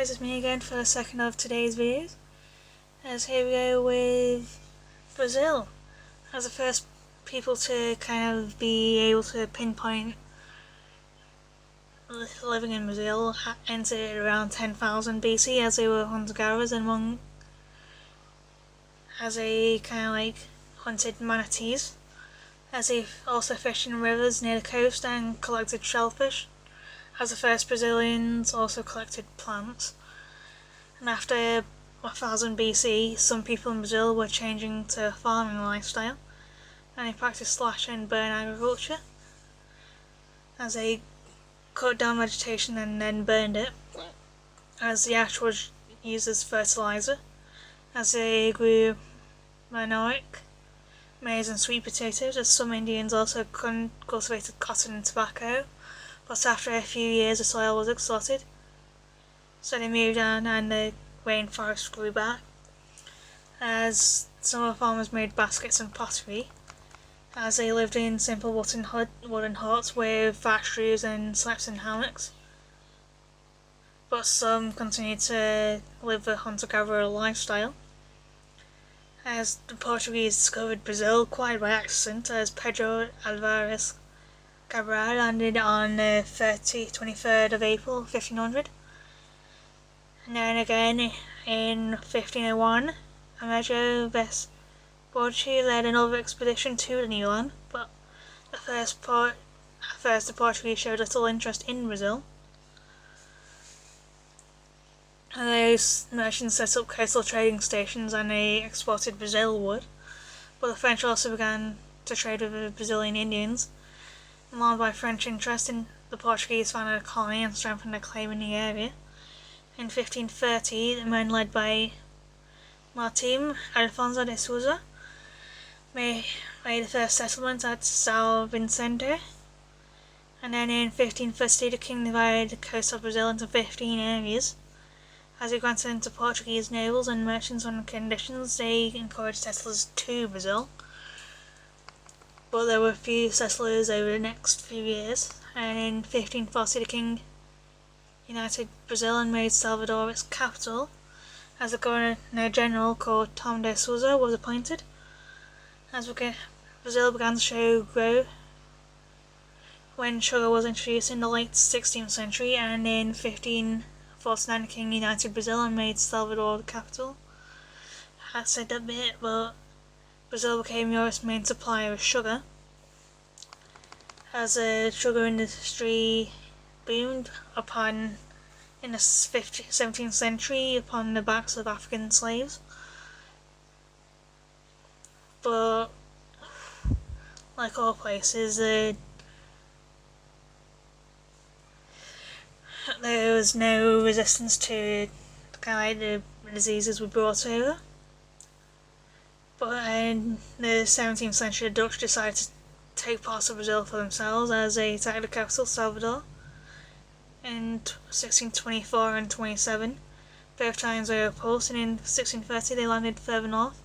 guys, it's me again for the second of today's videos. As here we go with Brazil as the first people to kind of be able to pinpoint living in Brazil entered around 10,000 BC as they were hunter-gatherers and as they kind of like hunted manatees, as they also fished in rivers near the coast and collected shellfish, as the first Brazilians also collected plants. And after 1000 BC, some people in Brazil were changing to a farming lifestyle, and they practiced slash and burn agriculture, as they cut down vegetation and then burned it, as the ash was used as fertilizer, as they grew manioc, maize and sweet potatoes, as some Indians also cultivated cotton and tobacco, but after a few years the soil was exhausted, so they moved on and the rainforest grew back, as some of the farmers made baskets and pottery, as they lived in simple wooden huts with thatched roofs and slept in hammocks. But some continued to live a hunter-gatherer lifestyle, as the Portuguese discovered Brazil quite by accident, as Pedro Alvares Cabral landed on the 23rd of April 1500. And then again in 1501, Amedeo Vespucci led another expedition to the new land, but at first the Portuguese showed little interest in Brazil. And those merchants set up coastal trading stations and they exported Brazil wood, but the French also began to trade with the Brazilian Indians. Alarmed by French interest, the Portuguese founded a colony and strengthened their claim in the area. In 1530, the men led by Martim Alfonso de Souza made the first settlement at São Vicente, and then in 1550 the king divided the coast of Brazil into 15 areas, as he granted them to Portuguese nobles and merchants on conditions they encouraged settlers to Brazil. But there were few settlers over the next few years, and in 1540 the king united Brazil and made Salvador its capital, as a governor-general called Tom de Souza was appointed. As Brazil began to show growth when sugar was introduced in the late 16th century, and in 1549 the king united Brazil and made Salvador the capital. I said that bit, but Brazil became Europe's main supplier of sugar, as the sugar industry boomed in the 17th century upon the backs of African slaves. But like all places, there was no resistance to kind of the diseases we brought over. But in the 17th century the Dutch decided to take parts of Brazil for themselves, as they attacked the capital, Salvador, in 1624 and 27. Both times they were repulsed, and in 1630 they landed further north,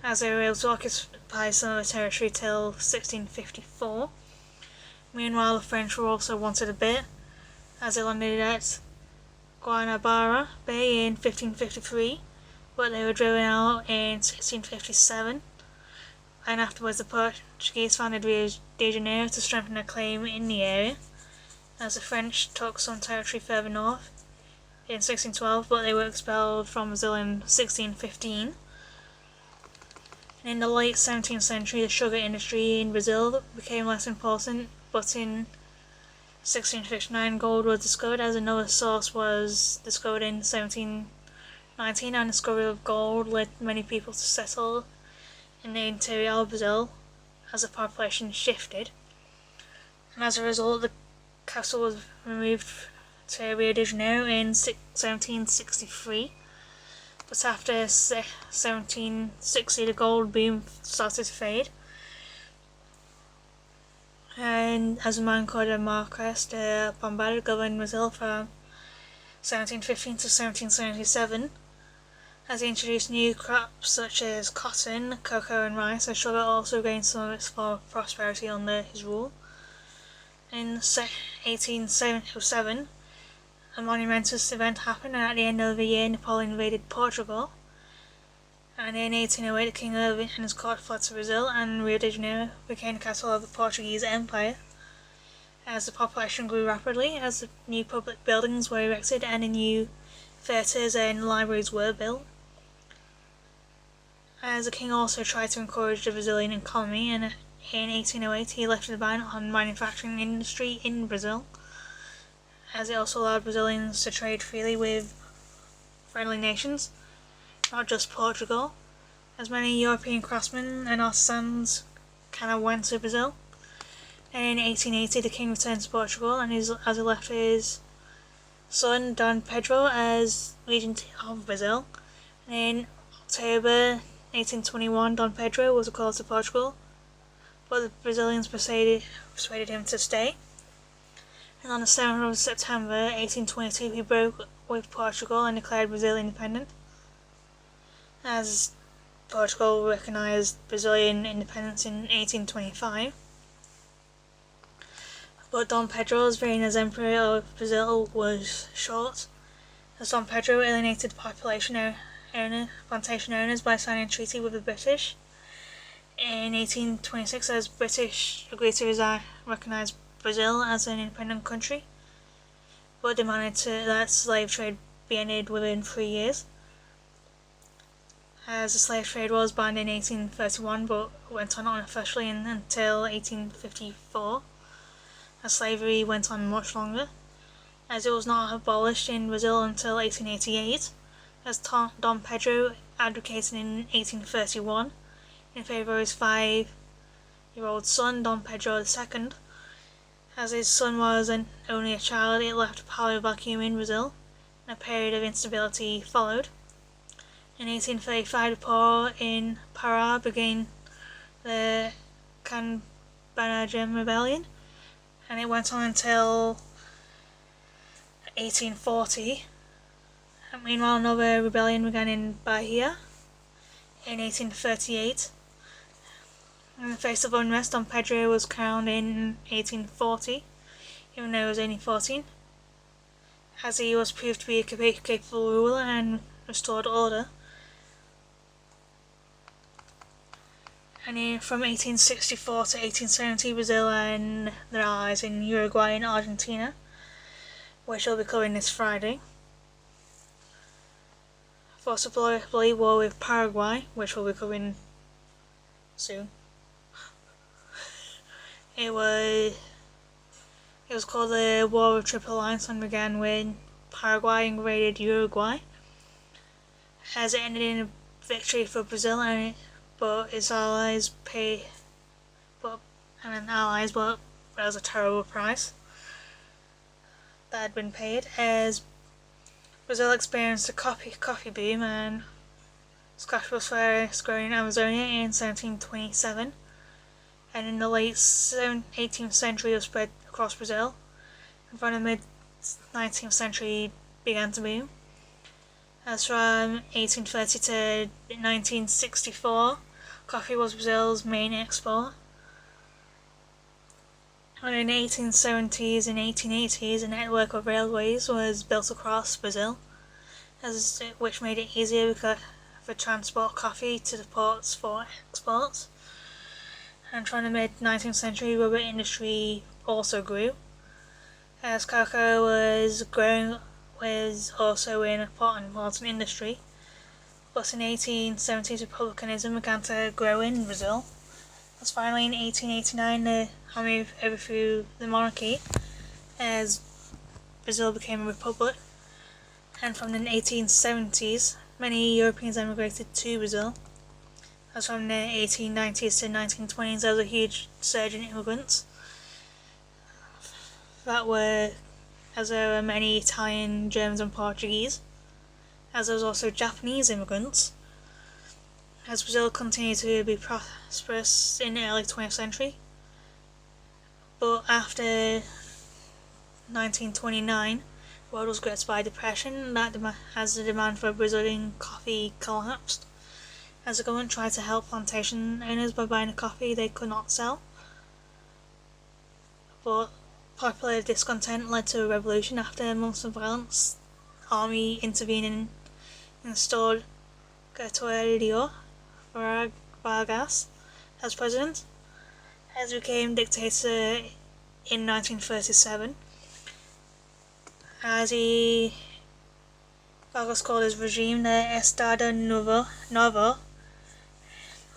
as they were able to occupy some of the territory till 1654. Meanwhile the French were also wanted a bit, as they landed at Guanabara Bay in 1553, but they were driven out in 1657, and afterwards the Portuguese founded Rio de Janeiro to strengthen their claim in the area, as the French took some territory further north in 1612, but they were expelled from Brazil in 1615. And in the late 17th century the sugar industry in Brazil became less important, but in 1659 gold was discovered, as another source was discovered in 1719, and the discovery of gold led many people to settle in the interior of Brazil as the population shifted, and as a result the castle was removed to Rio de Janeiro in 1763. But after 1760 the gold boom started to fade, and as a man called Marques de Pombal governed Brazil from 1715 to 1777, as he introduced new crops such as cotton, cocoa and rice, and sugar also gained some of its prosperity under his rule. In 1807, a monumentous event happened, and at the end of the year Napoleon invaded Portugal, and in 1808 the king and his court fled to Brazil, and Rio de Janeiro became the capital of the Portuguese Empire. As the population grew rapidly, as the new public buildings were erected and the new theatres and libraries were built. As the king also tried to encourage the Brazilian economy, and in 1808 he lifted a ban on manufacturing industry in Brazil, as it also allowed Brazilians to trade freely with friendly nations, not just Portugal, as many European craftsmen and artisans kind of went to Brazil. And in 1880 the king returned to Portugal, and as he left his son Don Pedro as regent of Brazil. And in October 1821 Don Pedro was recalled to Portugal, but the Brazilians persuaded him to stay. And on the 7th of September 1822 he broke with Portugal and declared Brazil independent, as Portugal recognised Brazilian independence in 1825. But Dom Pedro's reign as Emperor of Brazil was short, as Dom Pedro alienated plantation owners by signing a treaty with the British in 1826, as British agreed to recognise Brazil as an independent country, but demanded that slave trade be ended within 3 years. As the slave trade was banned in 1831 but went on unofficially until 1854, as slavery went on much longer, as it was not abolished in Brazil until 1888, as Dom Pedro advocated in 1831 in favour of his 5-year-old son Dom Pedro II. As his son was only a child, it left a power vacuum in Brazil, and a period of instability followed. In 1835 the poor in Pará began the Canbanajam Rebellion, and it went on until 1840. And meanwhile another rebellion began in Bahia in 1838. In the face of unrest, Dom Pedro was crowned in 1840, even though he was only 14, as he was proved to be a capable ruler and restored order. And from 1864 to 1870, Brazil and their allies in Uruguay and Argentina, which I'll be covering this Friday, fought a bloody war with Paraguay, which we'll be covering soon. It was called the War of Triple Alliance, and began when Paraguay invaded Uruguay, as it ended in a victory for Brazil, but its allies but there was a terrible price that had been paid, as Brazil experienced a coffee boom, and Scotch was first grown in Amazonia in 1727, and in the late 18th century it was spread across Brazil, and from the mid-19th century began to boom. As from 1830 to 1964, coffee was Brazil's main export. And in the 1870s and 1880s, a network of railways was built across Brazil, which made it easier for transport coffee to the ports for exports. And from the mid-19th century, rubber industry also grew, as cocoa was also an important industry. But in the 1870s, republicanism began to grow in Brazil, as finally in 1889 the army overthrew the monarchy, as Brazil became a republic. And from the 1870s, many Europeans emigrated to Brazil, as from the 1890s to 1920s there was a huge surge in immigrants. As there were many Italian, Germans and Portuguese, as there was also Japanese immigrants, as Brazil continued to be prosperous in the early 20th century. But after 1929, the world was gripped by depression as the demand for Brazilian coffee collapsed, as the government tried to help plantation owners by buying the coffee they could not sell. But Popular discontent led to a revolution. After months of violence, army intervening installed Getúlio Vargas as president, as became dictator in 1937. Vargas called his regime the Estado Novo,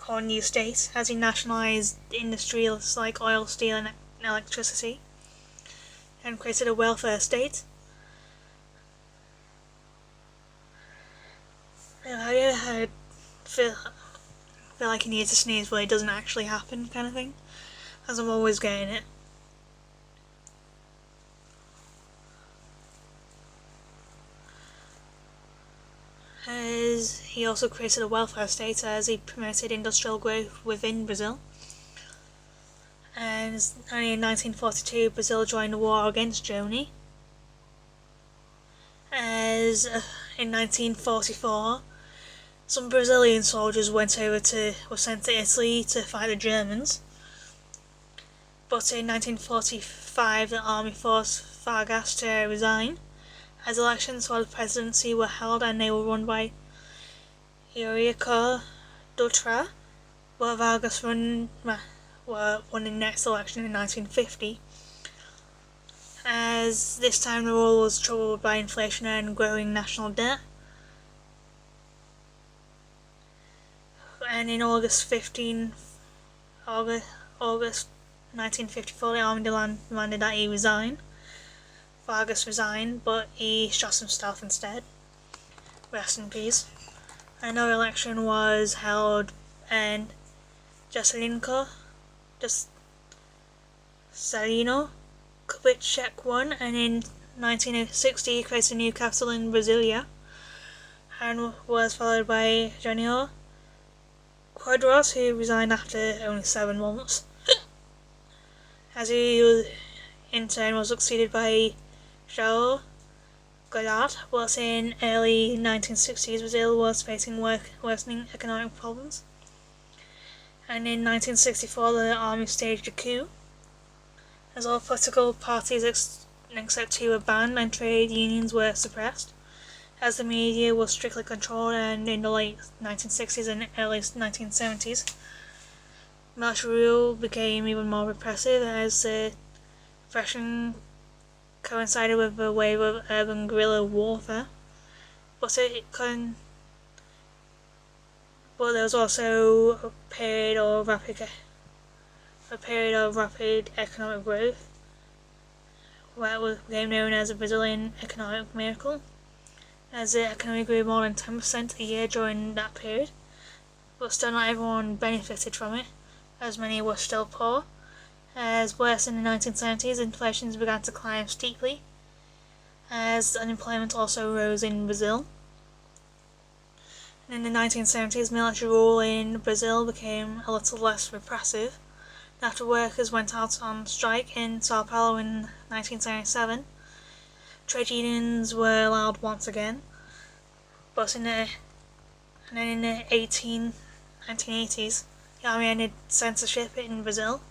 or New State, as he nationalised industries like oil, steel and electricity, and created a welfare state. I feel like he needs to sneeze but it doesn't actually happen kind of thing, as I'm always getting it. As he also created a welfare state, as he promoted industrial growth within Brazil. And only in 1942 Brazil joined the war against Germany. As in 1944 some Brazilian soldiers were sent to Italy to fight the Germans. But in 1945 the army forced Vargas to resign, as elections for the presidency were held and they were run by Eurico Dutra, but Vargas won the next election in 1950, as this time the rule was troubled by inflation and growing national debt. And in August 1954 the army demanded that he resign. Vargas resigned, but he shot himself instead. Rest in peace. Another election was held and Juscelino Kubitschek won, and in 1960 he created a new capital in Brasilia, and was followed by Jânio Quadros, who resigned after only 7 months, as he in turn was succeeded by João Goulart. But in early 1960s Brazil was facing worsening economic problems, and in 1964 the army staged a coup, as all political parties except 2 were banned and trade unions were suppressed, as the media was strictly controlled. And in the late 1960s and early 1970s military rule became even more repressive, as the repression coincided with a wave of urban guerrilla warfare. But there was also a period of rapid economic growth, where it became known as the Brazilian economic miracle, as the economy grew more than 10% a year during that period. But still not everyone benefited from it, as many were still poor. As worse in the 1970s, inflation began to climb steeply, as unemployment also rose in Brazil. And in the 1970s, military rule in Brazil became a little less repressive. After workers went out on strike in Sao Paulo in 1977, trade unions were allowed once again. But in the 1980s, the army ended censorship in Brazil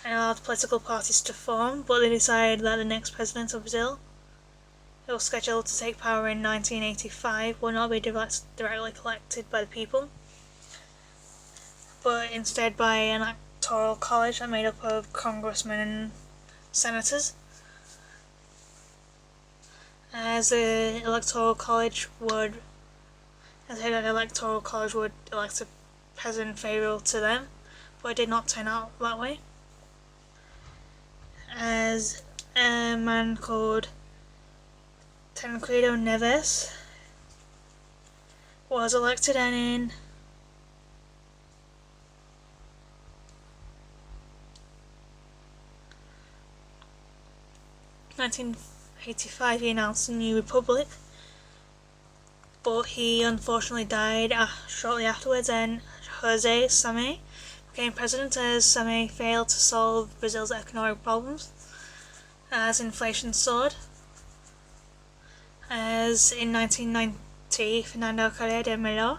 and allowed political parties to form, but they decided that the next president of Brazil, who was scheduled to take power in 1985, would not be directly elected by the people, but instead by an electoral college that made up of congressmen and senators. As the electoral college would elect a president favourable to them, but it did not turn out that way, as a man called Tancredo Neves was elected, and in 1985 he announced a new republic, but he unfortunately died shortly afterwards, and José Samé became president, as Samé failed to solve Brazil's economic problems, as inflation soared. As in 1990, Fernando Collor de Mello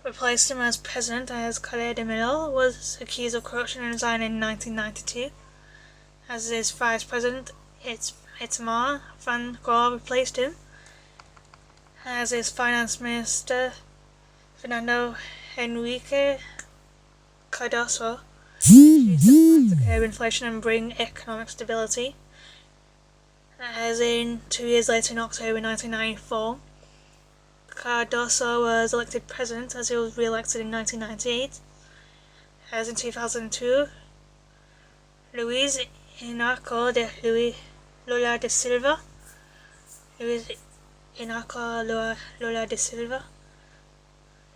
replaced him as president, as Collor de Mello was accused of corruption and resigned in 1992, As his vice president, Itamar Van Gogh replaced him. As his finance minister, Fernando Henrique Cardoso introduced a plan to curb inflation and bring economic stability. As in 2 years later, in October 1994, Cardoso was elected president as he was re-elected in 1998. As in 2002, Luiz Inácio de Lula da Silva,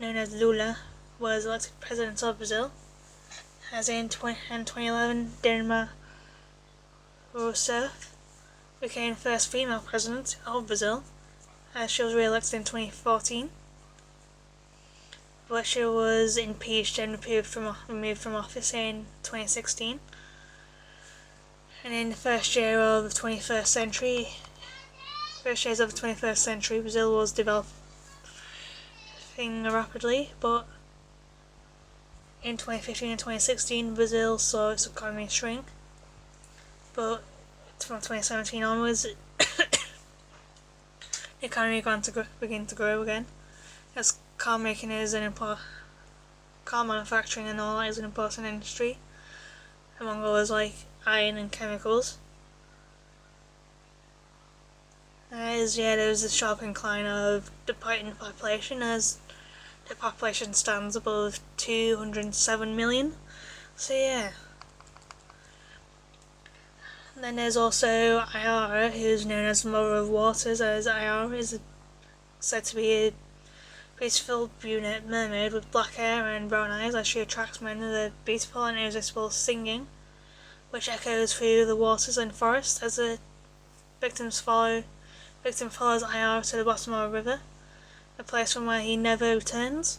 known as Lula, was elected president of Brazil. As in 2011, Dilma Rousseff became first female president of Brazil, as she was re-elected in 2014. But she was impeached and removed from office in 2016. And in the first years of the 21st century, Brazil was developing rapidly, but in 2015 and 2016, Brazil saw its economy shrink. But from 2017 onwards, the economy began to begin to grow again, as car manufacturing and all that is an important industry, among others like iron and chemicals. There was a sharp incline of the population, as the population stands above 207 million. So yeah. And then there's also Ayara, who's known as the Mother of Waters, as Ayara is said to be a beautiful brunette mermaid with black hair and brown eyes, as she attracts men with her beautiful and irresistible singing, which echoes through the waters and forest as the victim follows Ayara to the bottom of a river, a place from where he never returns.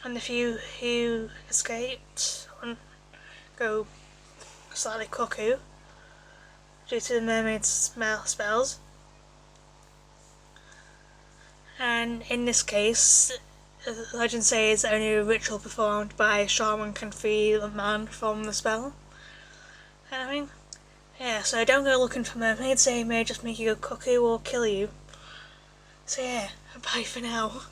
And the few who escaped go slightly cuckoo due to the mermaid's spells. And in this case, legend says only a ritual performed by a shaman can free the man from the spell. And so don't go looking for mermaids, they may just make you go cuckoo or kill you. So yeah, bye for now.